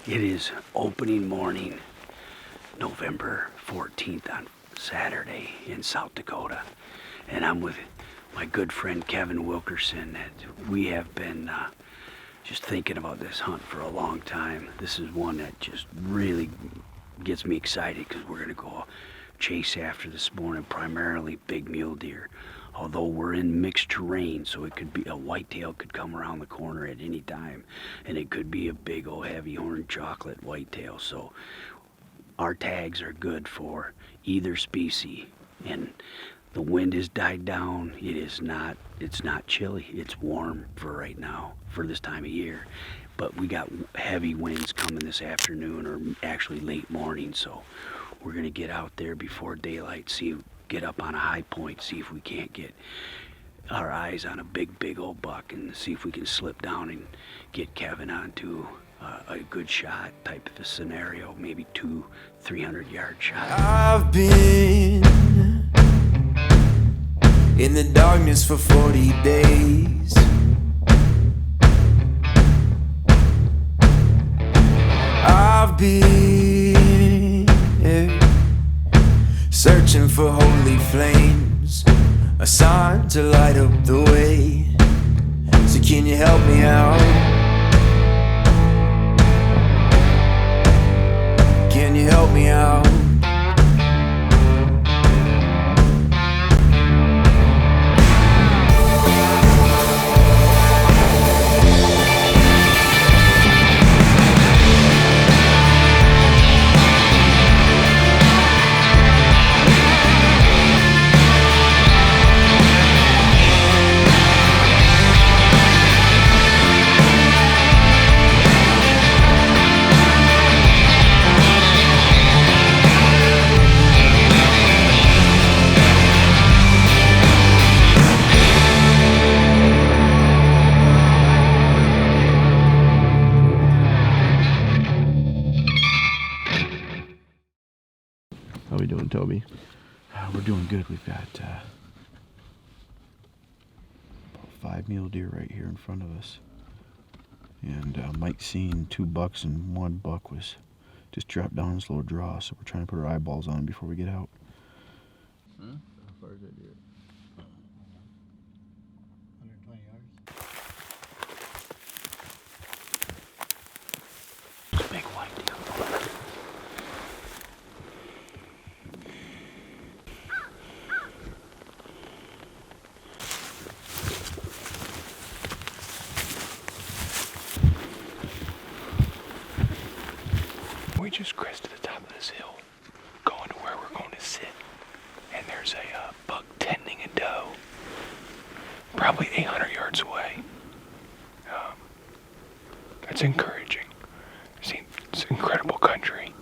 It is opening morning, November 14th on Saturday in South Dakota. And I'm with my good friend Kevin Wilkerson. And we have been just thinking about this hunt for a long time. This is one that just really gets me excited because we're going to go chase after this morning, primarily big mule deer. Although we're in mixed terrain, so it could be a whitetail could come around the corner at any time, and it could be a big old heavy horn chocolate whitetail. So our tags are good for either species, and the wind has died down. It's not chilly. It's warm for right now for this time of year, but we got heavy winds coming this afternoon, or actually late morning. So we're gonna get out there before daylight, get up on a high point, see if we can't get our eyes on a big old buck, and see if we can slip down and get Kevin onto a good shot type of a scenario, maybe 200-300 yard shot. I've been in the darkness for 40 days. I've been searching for holy flames, a sign to light up the way. So can you help me out? Can you help me out? How we doing, Toby? We're doing good. We've got about 5 mule deer right here in front of us. And Mike seen 2 bucks, and 1 buck was just dropped down his little draw, so we're trying to put our eyeballs on him before we get out. How far is that deer? 120 yards. Big white deal. We just crested the top of this hill, going to where we're going to sit, and there's a buck tending a doe, probably 800 yards away. That's encouraging. It's incredible country.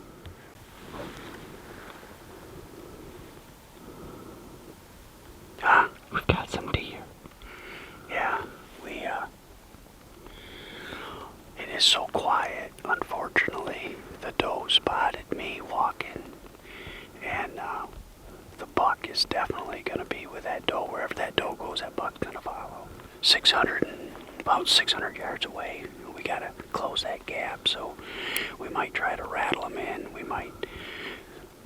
We've got some deer. Yeah, it is so quiet, unfortunately. The doe spotted me walking, and the buck is definitely going to be with that doe. Wherever that doe goes, that buck's going to follow. About 600 yards away. We got to close that gap, so we might try to rattle them in. We might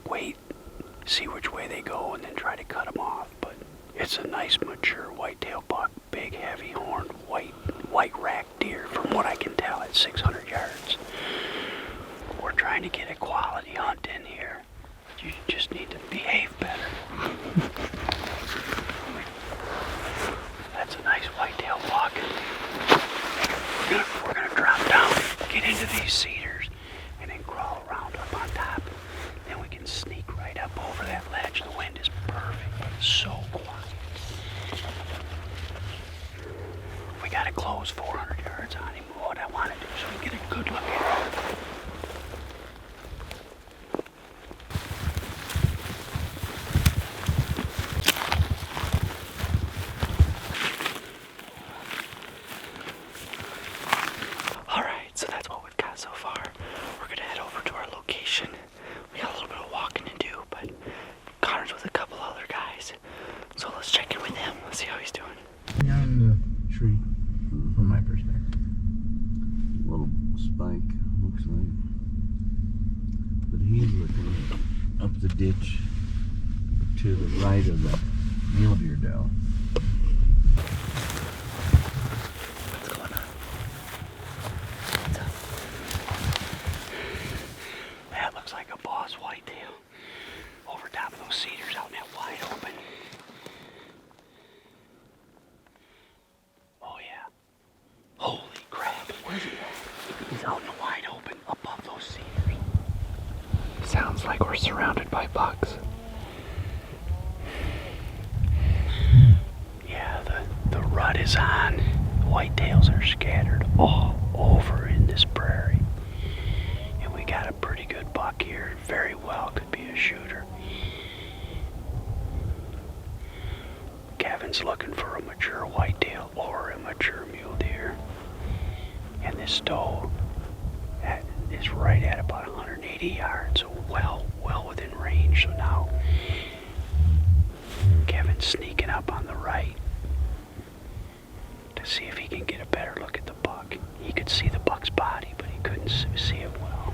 wait, see which way they go, and then try to cut them off. But it's a nice, mature whitetail buck, big, heavy horned, white rack deer, from what I can tell, at 600 yards. We're trying to get a quality hunt in here. You just need to behave better. That's a nice whitetail buck. We're gonna drop down, get into these cedars, and then crawl around up on top. Then we can sneak right up over that ledge. The wind is perfect. It's so quiet. We gotta close 400 yards on him. What I want to do so we can get a good look at him. Alright, so that's what we've got so far. he's looking up the ditch to the right of the mule deer dell. What's going on? That looks like a boss whitetail over top of those cedars out in that wide open. Oh yeah. Holy crap. Where's he at? He's out in the wide open above those cedars. Sounds like we're surrounded by bucks. Yeah, the rut is on. Whitetails are scattered all over in this prairie. And we got a pretty good buck here. Very well could be a shooter. Kevin's looking for a mature whitetail or a mature mule deer. And this doe is right at about 180 yards, so well within range. So now Kevin's sneaking up on the right to see if he can get a better look at the buck. He could see the buck's body, but he couldn't see it well.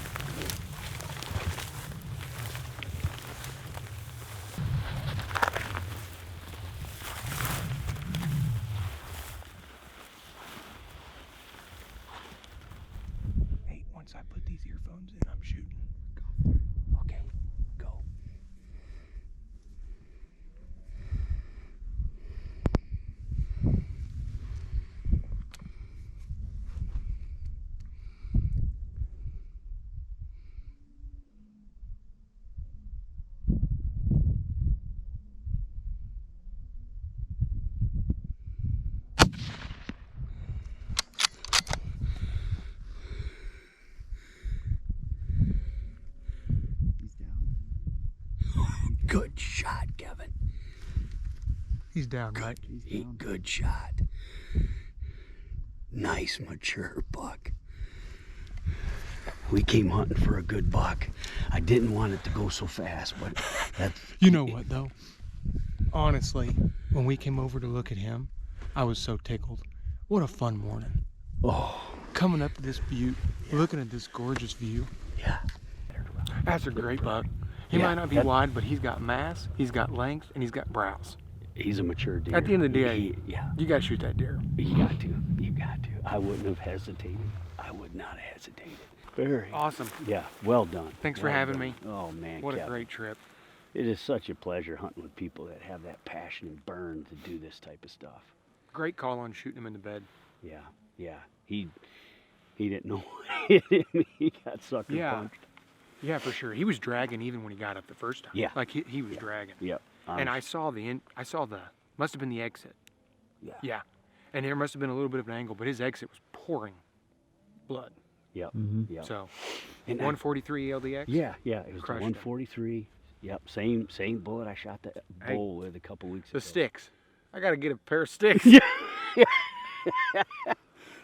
Hey, once I put these earphones in, I'm shooting. Okay, go. He's down. Good shot, Kevin. He's down, right? He's down. Good shot. Nice mature buck. We came hunting for a good buck. I didn't want it to go so fast, but that's... You know what, though? Honestly, when we came over to look at him, I was so tickled. What a fun morning. Oh, Coming up to this butte, looking at this gorgeous view. yeah. That's a great buck. He Yeah, might not be that- wide, but he's got mass, he's got length, and he's got brows. He's a mature deer. At the end of the day, Yeah, you gotta shoot that deer. you got to. You got to. I wouldn't have hesitated. I would not have hesitated. Very. Awesome. Yeah, well done. Thanks for Well having done. me. Oh, man, What a Kevin. great trip. It is such a pleasure hunting with people that have that passion and burn to do this type of stuff. Great call on shooting him in the bed. Yeah, yeah. He didn't know what hit him. He got sucker Yeah. punched. Yeah, for sure. He was dragging even when he got up the first time. Yeah. Like he was dragging. Yep. And I saw must have been the exit. Yeah. Yeah. And there must have been a little bit of an angle, but his exit was pouring blood. Yep. Mm-hmm. Yep. So, And 143 LDX? yeah. It was the Crushed him. 143. Yep. Same bullet I shot that Hey, bull with a couple weeks ago. The sticks. I got to get a pair of sticks.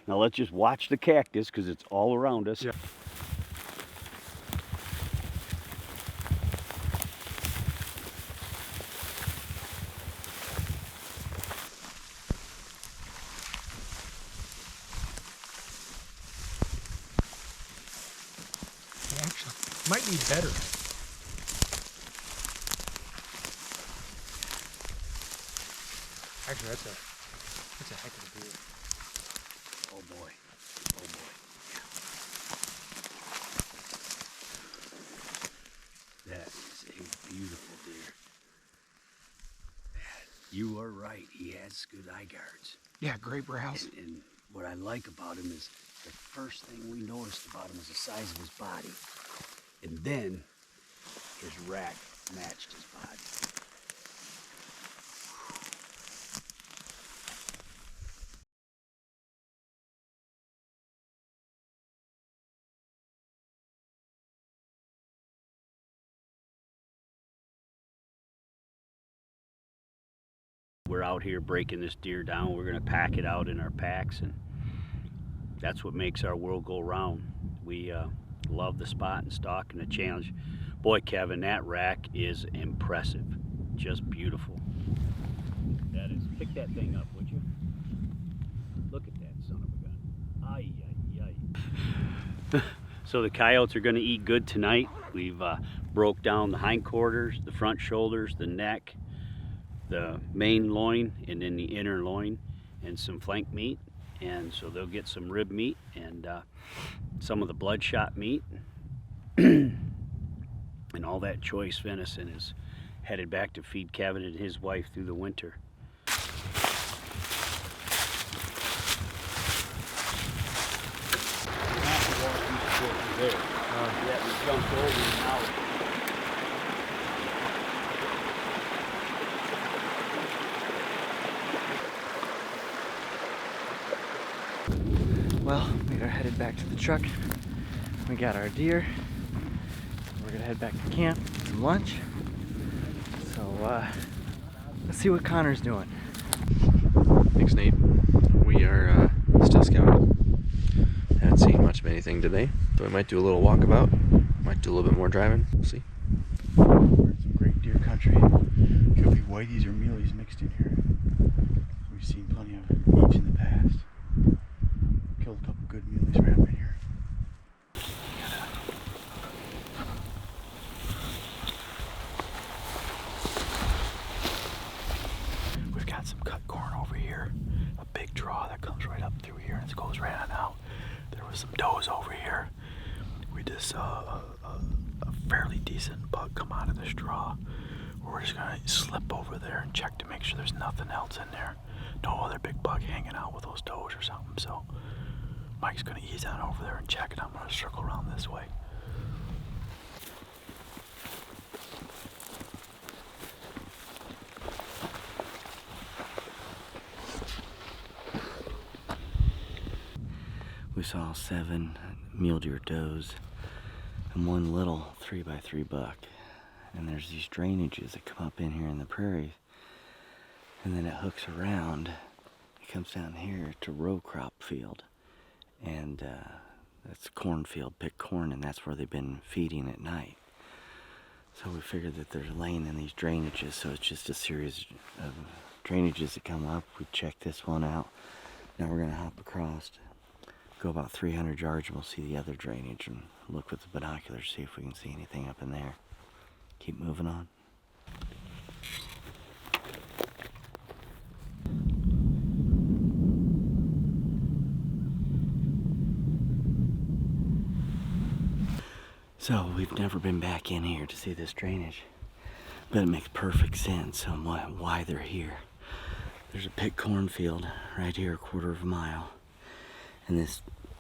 Now let's just watch the cactus because it's all around us. Yeah. Actually, might be better. Actually, that's a heck of a deer. Oh boy. Oh boy. That is a beautiful deer. You are right. He has good eye guards. Yeah, great brows. And what I like about him is the first thing we noticed about him is the size of his body. And then his rack matched his body. We're out here breaking this deer down. We're gonna pack it out in our packs, and that's what makes our world go round. We love the spot and stalk and the challenge. Boy, Kevin, that rack is impressive. Just beautiful. That is. Pick that thing up, would you? Look at that son of a gun. Ay, ay, ay. So the coyotes are going to eat good tonight. We've broke down the hindquarters, the front shoulders, the neck, the main loin, and then the inner loin, and some flank meat. And so they'll get some rib meat and some of the bloodshot meat. And all that choice venison is headed back to feed Kevin and his wife through the winter. There. Yeah, we jumped over and out. Well, we are headed back to the truck. We got our deer. We're gonna head back to camp, get some lunch. So let's see what Connor's doing. Thanks, Nate. We are still scouting. Haven't seen much of anything today, so we might do a little walkabout. Might do a little bit more driving. We'll see. We're in some great deer country. Could be whiteys or muleys mixed in here. We've seen plenty of each in the past. Killed a couple good muleys around right here. We've got some cut corn over here. A big draw that comes right up through here and it goes right on out. There was some does over here. We just saw a fairly decent buck come out of this draw. We're just gonna slip over there and check to make sure there's nothing else in there. No other big buck hanging out with those does or something. So Mike's gonna ease on over there and check it. I'm gonna circle around this way. We saw 7 mule deer does and 1 little 3x3 buck. And there's these drainages that come up in here in the prairie, and then it hooks around. It comes down here to row crop field, and that's cornfield, pick corn, and that's where they've been feeding at night. So we figured that there's lane in these drainages, so it's just a series of drainages that come up. We checked this one out. Now we're gonna hop across, go about 300 yards, and we'll see the other drainage and look with the binoculars, see if we can see anything up in there. Keep moving on. So we've never been back in here to see this drainage, but it makes perfect sense on why they're here. There's a pick cornfield right here, a quarter of a mile, and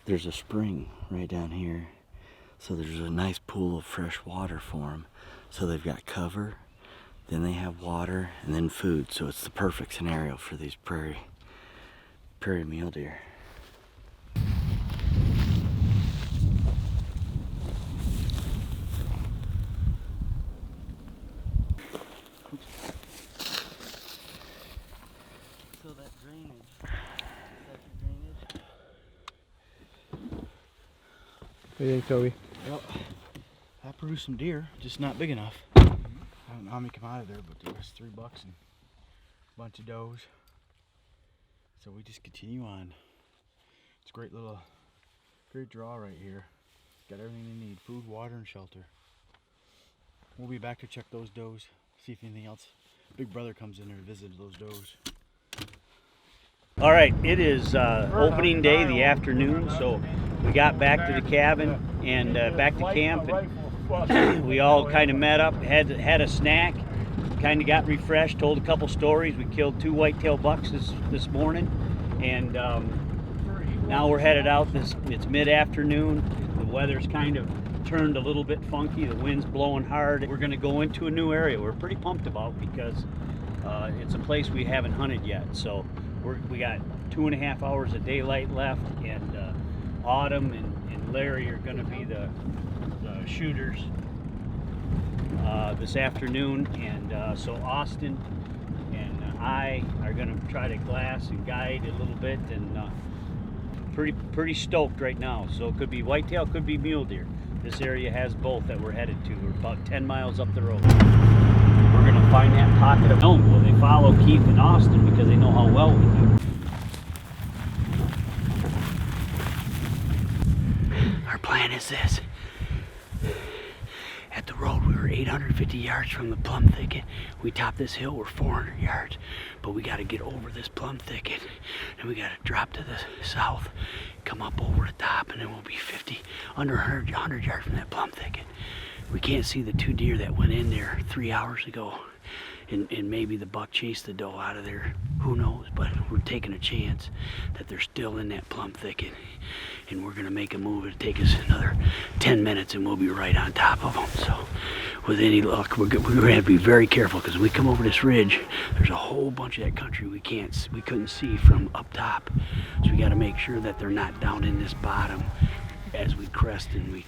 there's a spring right down here. So there's a nice pool of fresh water for them. So they've got cover, then they have water, and then food. So it's the perfect scenario for these prairie mule deer. So that drainage, is that your drainage? What do you think, Toby? Well, that produced some deer, just not big enough. I don't know how many come out of there, but there was 3 bucks and a bunch of does. So we just continue on. It's a great draw right here. Got everything they need: food, water, and shelter. We'll be back to check those does, see if anything else. Big brother comes in there to visit those does. All right, it is opening day, the afternoon, so we got back to the cabin and back to camp. And we all kind of met up, had a snack, kind of got refreshed, told a couple stories. We killed 2 whitetail bucks this morning, and now we're headed out. It's mid-afternoon. The weather's kind of turned a little bit funky. The wind's blowing hard. We're going to go into a new area we're pretty pumped about because it's a place we haven't hunted yet. So we got 2.5 hours of daylight left, and Autumn and Larry are going to be the shooters this afternoon, and so Austin and I are going to try to glass and guide a little bit, and pretty stoked right now. So it could be whitetail, could be mule deer. This area has both that we're headed to. We're about 10 miles up the road. We're going to find that pocket of home. Well, they follow Keith and Austin because they know how well we do. Our plan is is this. At the road, we were 850 yards from the plum thicket. We topped this hill, we're 400 yards. But we gotta get over this plum thicket. And we gotta drop to the south, come up over the top, and then we'll be under 100 yards from that plum thicket. We can't see the 2 deer that went in there 3 hours ago. And maybe the buck chased the doe out of there. Who knows? But we're taking a chance that they're still in that plum thicket. And we're gonna make a move. It'll take us another 10 minutes and we'll be right on top of them. So with any luck, we're gonna have to be very careful, because when we come over this ridge, there's a whole bunch of that country we couldn't see from up top. So we gotta make sure that they're not down in this bottom as we crest, and we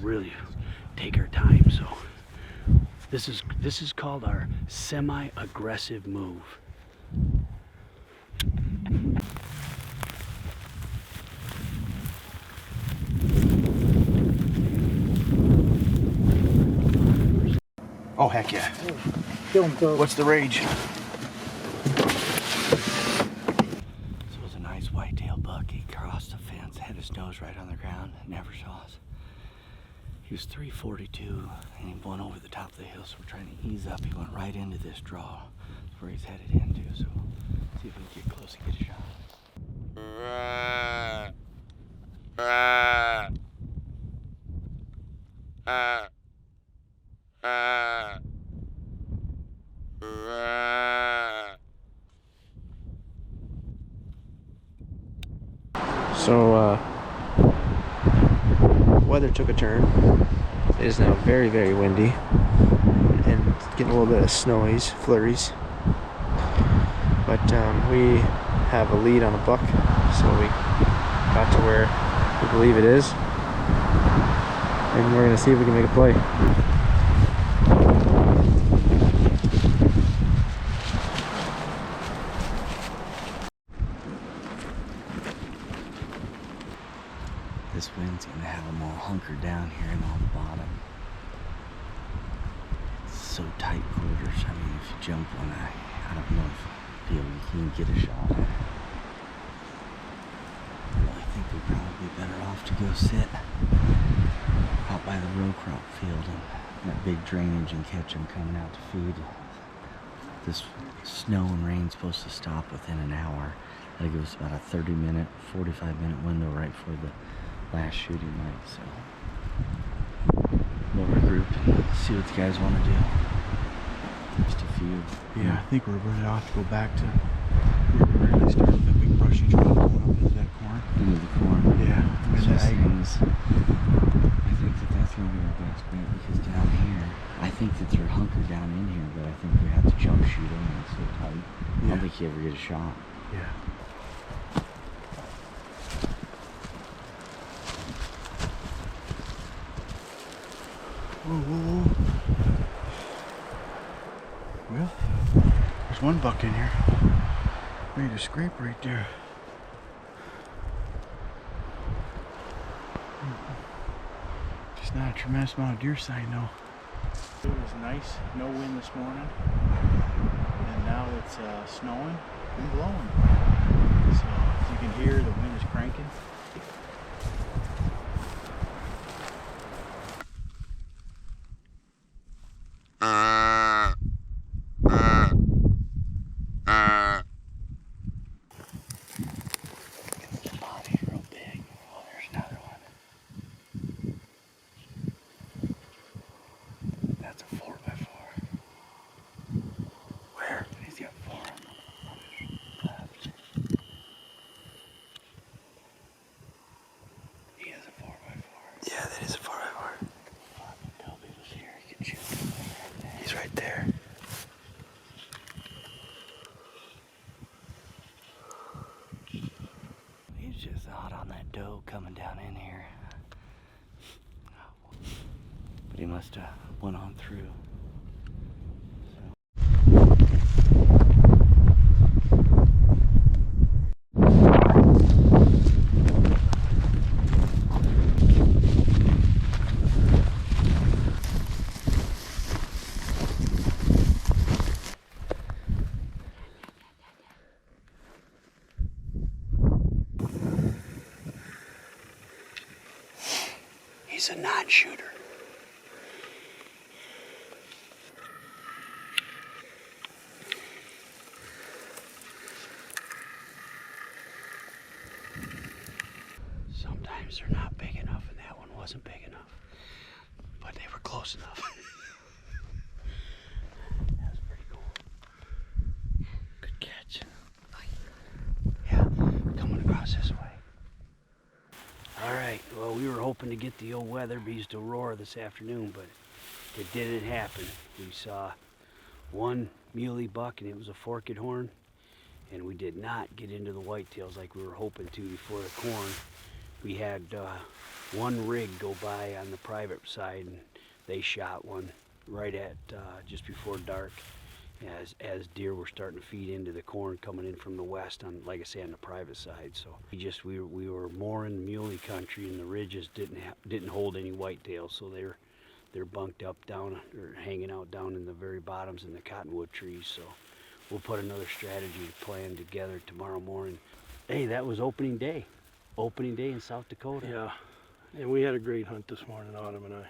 really take our time. So this is called our semi-aggressive move. Oh, heck yeah. What's the rage? This was a nice whitetail buck. He crossed the fence, had his nose right on the ground, never saw us. He was 342 and he went over the top of the hill, so we're trying to ease up. He went right into this draw. That's where he's headed into, so we'll see if we can get close and get a shot. So, weather took a turn. It is now very, very windy and getting a little bit of snowies, flurries. But we have a lead on a buck, so we got to where we believe it is, and we're gonna see if we can make a play. This wind's gonna have them all hunkered down here and on the bottom. It's so tight quarters. I mean, if you jump one, I don't know if you can get a shot at it. I think we'd probably be better off to go sit out by the row crop field and that big drainage and catch them coming out to feed. This snow and rain's supposed to stop within an hour. That'll give us about a 30-minute, 45-minute window right before the last shooting night, so we'll regroup and see what the guys want to do. Just a few. Yeah, I think we're really off to go back to where we really started with that big brushy draw going up into that corn. Into the corn. Yeah, It's just things. I think that's going to be our best bet, because down here, I think that they're hunkered down in here, but I think we have to jump shoot them and it's so tight. I don't think you ever get a shot. Yeah. Whoa, whoa, whoa. Well, there's one buck in here. Made a scrape right there. Just not a tremendous amount of deer sign though. It was nice, no wind this morning. And now it's snowing and blowing. So as you can hear, the wind is cranking. Body real big. Oh, there's another one. That's a 4x4. Where? He's got 4 on the left. He has a 4x4. Yeah, that is a 4x4. Toby was here. He could shoot right there. He's right there. He's just hot on that doe coming down in here. But he must have went on through. he's a non-shooter. Sometimes they're not big enough, and that one wasn't big enough, but they were close enough. That was pretty cool. Good catch. Yeah, coming across this way. All right, well, we were hoping to get the old Weatherby's to roar this afternoon, but it didn't happen. We saw one muley buck, and it was a forked horn, and we did not get into the whitetails like we were hoping to before the corn. We had one rig go by on the private side, and they shot one right at just before dark, as deer were starting to feed into the corn coming in from the west, on, like I say, on the private side. So we were more in muley country, and the ridges didn't hold any whitetails, so they're bunked up down or hanging out down in the very bottoms in the cottonwood trees. So we'll put another strategy plan together tomorrow morning. Hey, that was opening day. Opening day in South Dakota. Yeah, and we had a great hunt this morning, Autumn and I.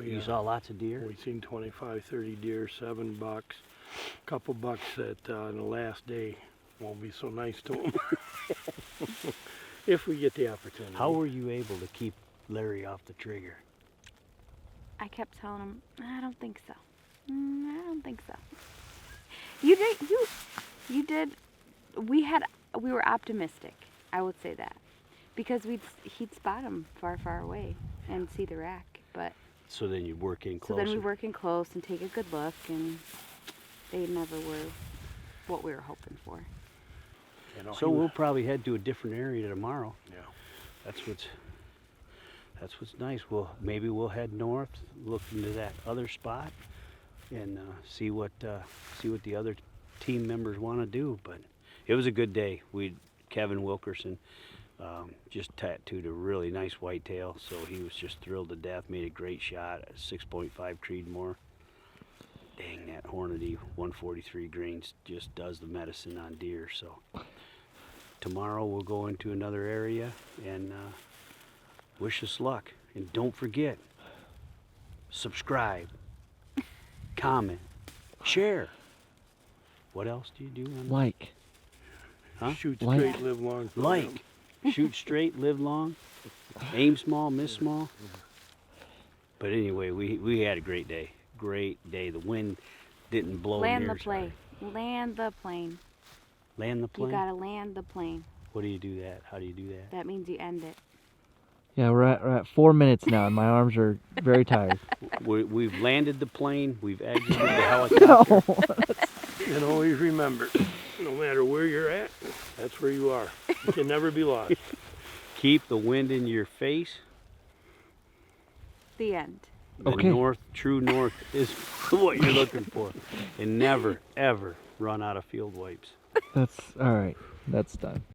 You saw lots of deer? We seen 25, 30 deer, 7 bucks, a couple bucks that on the last day won't be so nice to them. If we get the opportunity. How were you able to keep Larry off the trigger? I kept telling him, I don't think so. I don't think so. You did. We were optimistic. I would say that, because he'd spot him far, far away and see the rack. But so then you work in closer. So then we work in close and take a good look, and they never were what we were hoping for. You know, so we'll probably head to a different area tomorrow. Yeah. That's what's nice. Maybe we'll head north, look into that other spot, and see what the other team members want to do. But it was a good day. Kevin Wilkerson just tattooed a really nice whitetail, so he was just thrilled to death. Made a great shot, a 6.5 Creedmoor. Dang, that Hornady 143 grains just does the medicine on deer. So tomorrow we'll go into another area and wish us luck. And don't forget, subscribe, comment, share. What else do you do? Like. Huh? Shoot straight, live long. Like. Shoot straight, live long. Aim small, miss small. But anyway, we had a great day. Great day. The wind didn't blow Land near the plane. Land the plane. Land the plane? You gotta land the plane. What do you do that? How do you do that? That means you end it. Yeah, we're at 4 minutes now, and my arms are very tired. We've landed the plane. We've exited the helicopter. No. And always remember, no matter where you're at, that's where you are. You can never be lost. Keep the wind in your face. The end. The true north is what you're looking for. And never, ever run out of field wipes. That's all right. That's done.